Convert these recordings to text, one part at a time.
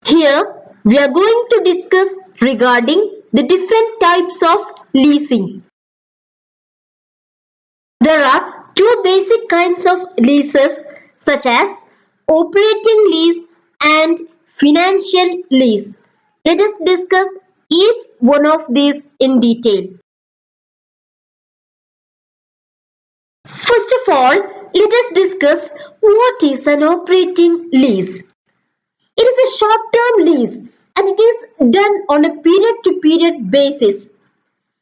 Here we are going to discuss regarding the different types of leasing. There are two basic kinds of leases such as operating lease and financial lease. Let us discuss each one of these in detail. First of all, let us discuss what is an operating lease. It is a short-term lease and it is done on a period-to-period basis.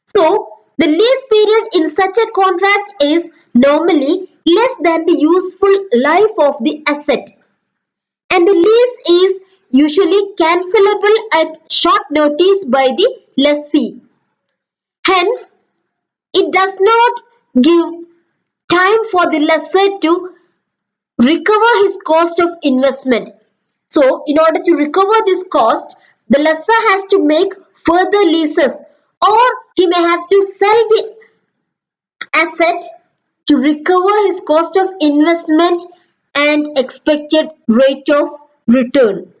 So, the lease period in such a contract is normally less than the useful life of the asset, and the lease is usually cancelable at short notice by the lessee. Hence, it does not give time for the lessor to recover his cost of investment. So, in order to recover this cost, the lessor has to make further leases, or he may have to sell the asset to recover his cost of investment and expected rate of return.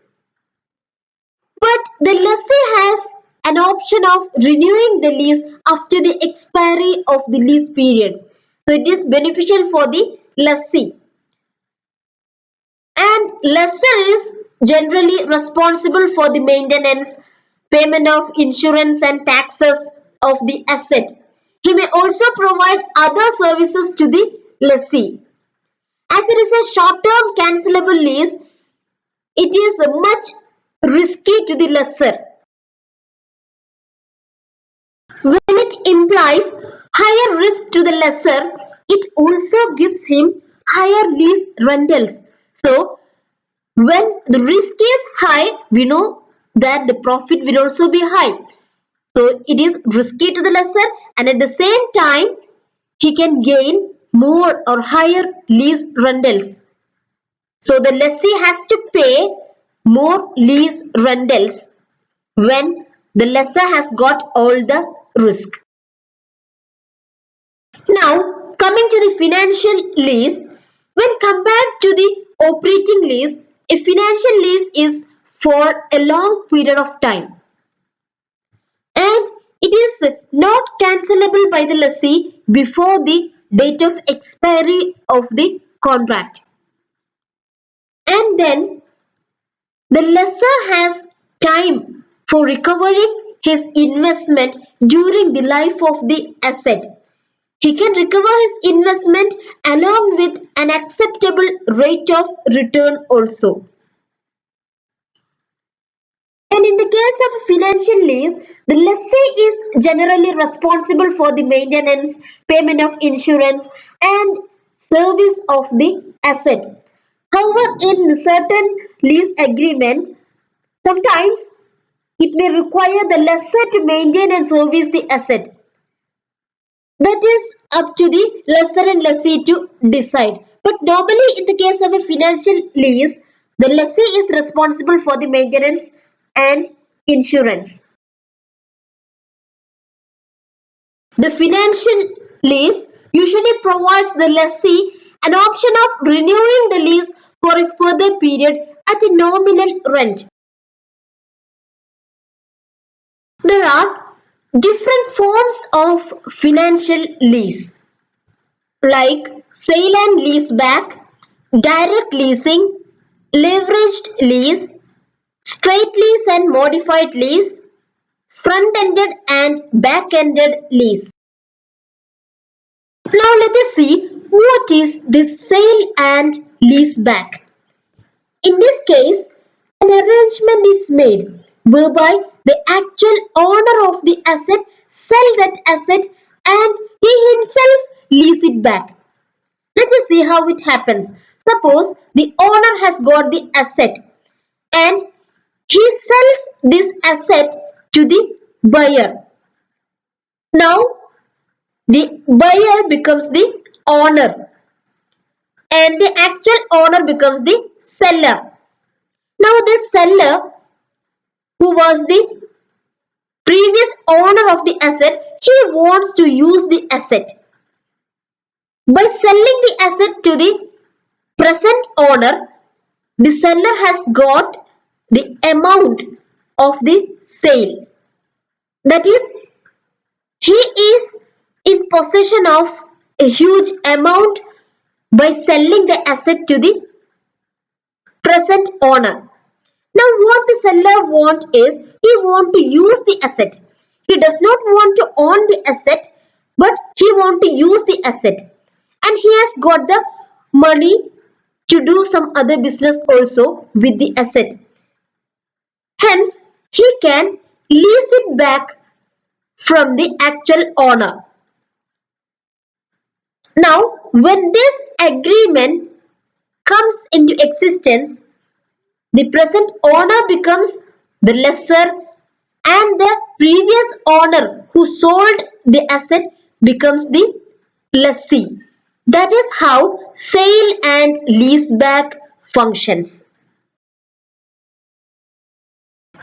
But the lessee has an option of renewing the lease after the expiry of the lease period. So it is beneficial for the lessee. And lessor is generally responsible for the maintenance, payment of insurance and taxes of the asset. He may also provide other services to the lessee. As it is a short-term cancelable lease, it is much risky to the lessor. When it implies higher risk to the lessor, it also gives him higher lease rentals. So, when the risk is high, we know that the profit will also be high. So, it is risky to the lessor, and at the same time, he can gain more or higher lease rentals. So, the lessee has to pay more lease rentals when the lessor has got all the risk. Now, coming to the financial lease, when compared to the operating lease, a financial lease is for a long period of time, and it is not cancelable by the lessee before the date of expiry of the contract. And then the lessor has time for recovering his investment during the life of the asset. He can recover his investment along with an acceptable rate of return also. And in the case of a financial lease, the lessee is generally responsible for the maintenance, payment of insurance, and service of the asset. However, in certain lease agreement, sometimes it may require the lessor to maintain and service the asset. That is up to the lessor and lessee to decide. But normally, in the case of a financial lease, the lessee is responsible for the maintenance and insurance. The financial lease usually provides the lessee an option of renewing the lease for a further period at a nominal rent. There are different forms of financial lease like sale and lease back, direct leasing, leveraged lease, straight lease and modified lease, front-ended and back-ended lease. Now let us see what is this sale and lease back. In this case, an arrangement is made whereby the actual owner of the asset sell that asset and he himself lease it back. Let us see how it happens. Suppose the owner has got the asset and he sells this asset to the buyer. Now the buyer becomes the owner and the actual owner becomes the seller. Now the seller who was the previous owner of the asset, he wants to use the asset. By selling the asset to the present owner, the seller has got the amount of the sale. That is, he is in possession of a huge amount by selling the asset to the present owner. Now what the seller want is he want to use the asset. He does not want to own the asset, but he want to use the asset. And he has got the money to do some other business also with the asset. Hence, he can lease it back from the actual owner. Now, when this agreement comes into existence, the present owner becomes the lessor and the previous owner who sold the asset becomes the lessee. That is how sale and leaseback functions.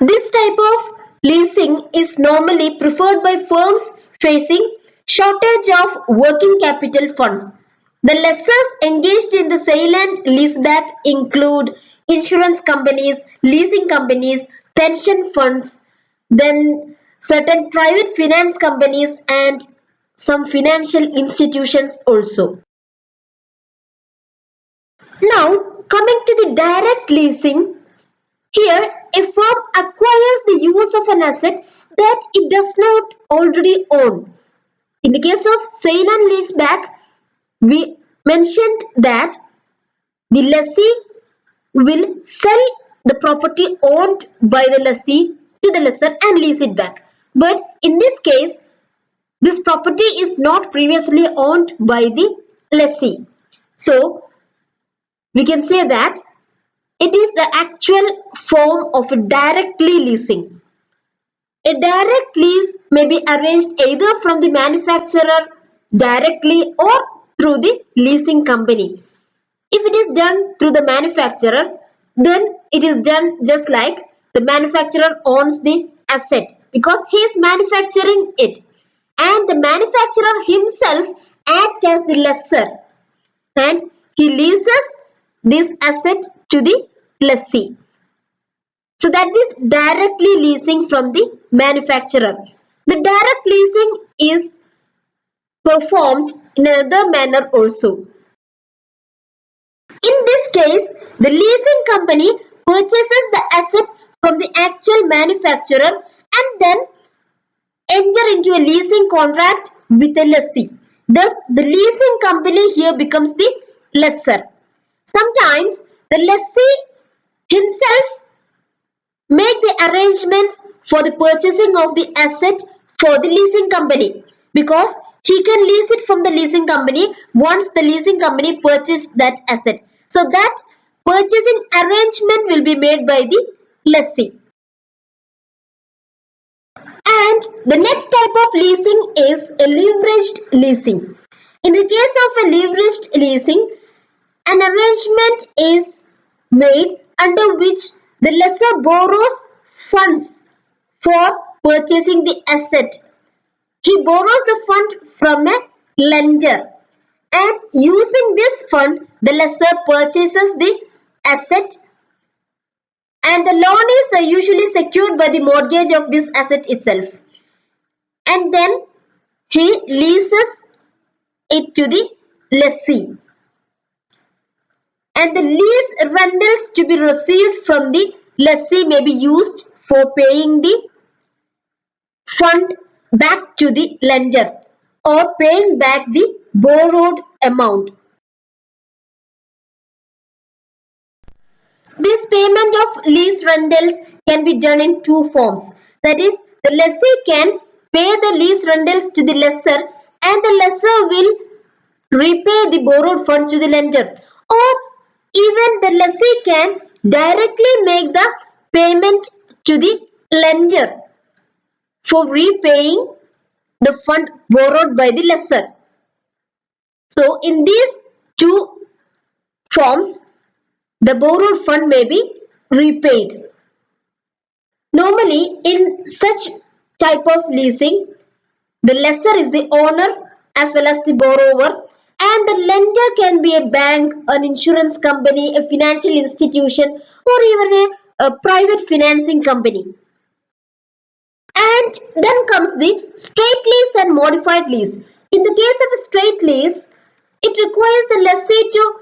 This type of leasing is normally preferred by firms facing shortage of working capital funds. The lessors engaged in the sale and leaseback include insurance companies, leasing companies, pension funds, then certain private finance companies and some financial institutions also. Now, coming to the direct leasing, here, a firm acquires the use of an asset that it does not already own. In the case of sale and leaseback, we mentioned that the lessee will sell the property owned by the lessee to the lessor and lease it back. But in this case, this property is not previously owned by the lessee. So, we can say that it is the actual form of directly leasing. A direct lease may be arranged either from the manufacturer directly or through the leasing company. If it is done through the manufacturer, then it is done just like the manufacturer owns the asset because he is manufacturing it, and the manufacturer himself acts as the lessor and he leases this asset to the lessee. So that is directly leasing from the manufacturer. The direct leasing is performed in another manner also. In this case, the leasing company purchases the asset from the actual manufacturer and then enter into a leasing contract with a lessee. Thus, the leasing company here becomes the lessor. Sometimes the lessee himself make the arrangements for the purchasing of the asset for the leasing company because he can lease it from the leasing company once the leasing company purchased that asset. So that purchasing arrangement will be made by the lessee. And the next type of leasing is a leveraged leasing. In the case of a leveraged leasing, an arrangement is made under which the lessor borrows funds for purchasing the asset. He borrows the fund from a lender, and using this fund, the lessor purchases the asset, and the loan is usually secured by the mortgage of this asset itself. And then he leases it to the lessee. And the lease rentals to be received from the lessee may be used for paying the fund back to the lender or paying back the borrowed amount. This payment of lease rentals can be done in two forms. That is, the lessee can pay the lease rentals to the lessor and the lessor will repay the borrowed fund to the lender. Or even the lessee can directly make the payment to the lender for repaying the fund borrowed by the lessor. So in these two forms, the borrowed fund may be repaid. Normally, in such type of leasing, the lessor is the owner as well as the borrower, and the lender can be a bank, an insurance company, a financial institution, or even a private financing company. And then comes the straight lease and modified lease. In the case of a straight lease, it requires the lessee to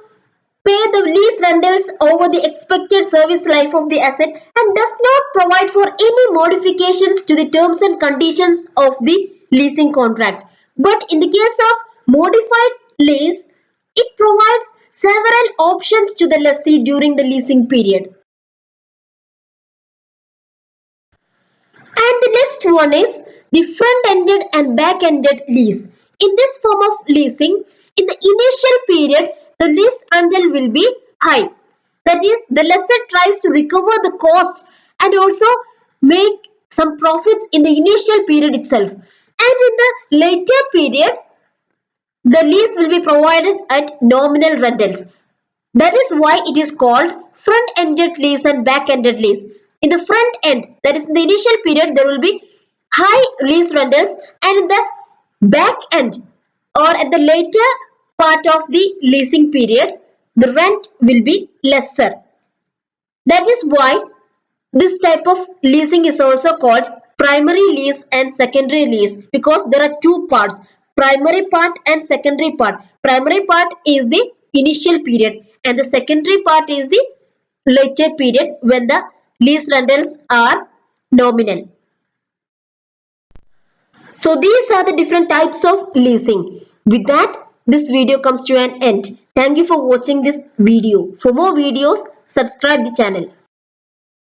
pay the lease rentals over the expected service life of the asset and does not provide for any modifications to the terms and conditions of the leasing contract. But in the case of modified lease, it provides several options to the lessee during the leasing period. And the next one is the front-ended and back-ended lease. In this form of leasing, in the initial period, the lease rental will be high. That is, the lessor tries to recover the cost and also make some profits in the initial period itself. And in the later period, the lease will be provided at nominal rentals. That is why it is called front-ended lease and back-ended lease. In the front end, that is in the initial period, there will be high lease rentals, and in the back end or at the later part of the leasing period, the rent will be lesser. That is why this type of leasing is also called primary lease and secondary lease because there are two parts, primary part and secondary part. Primary part is the initial period and the secondary part is the later period when the lease rentals are nominal. So these are the different types of leasing. With that, this video comes to an end. Thank you for watching this video. For more videos, subscribe the channel.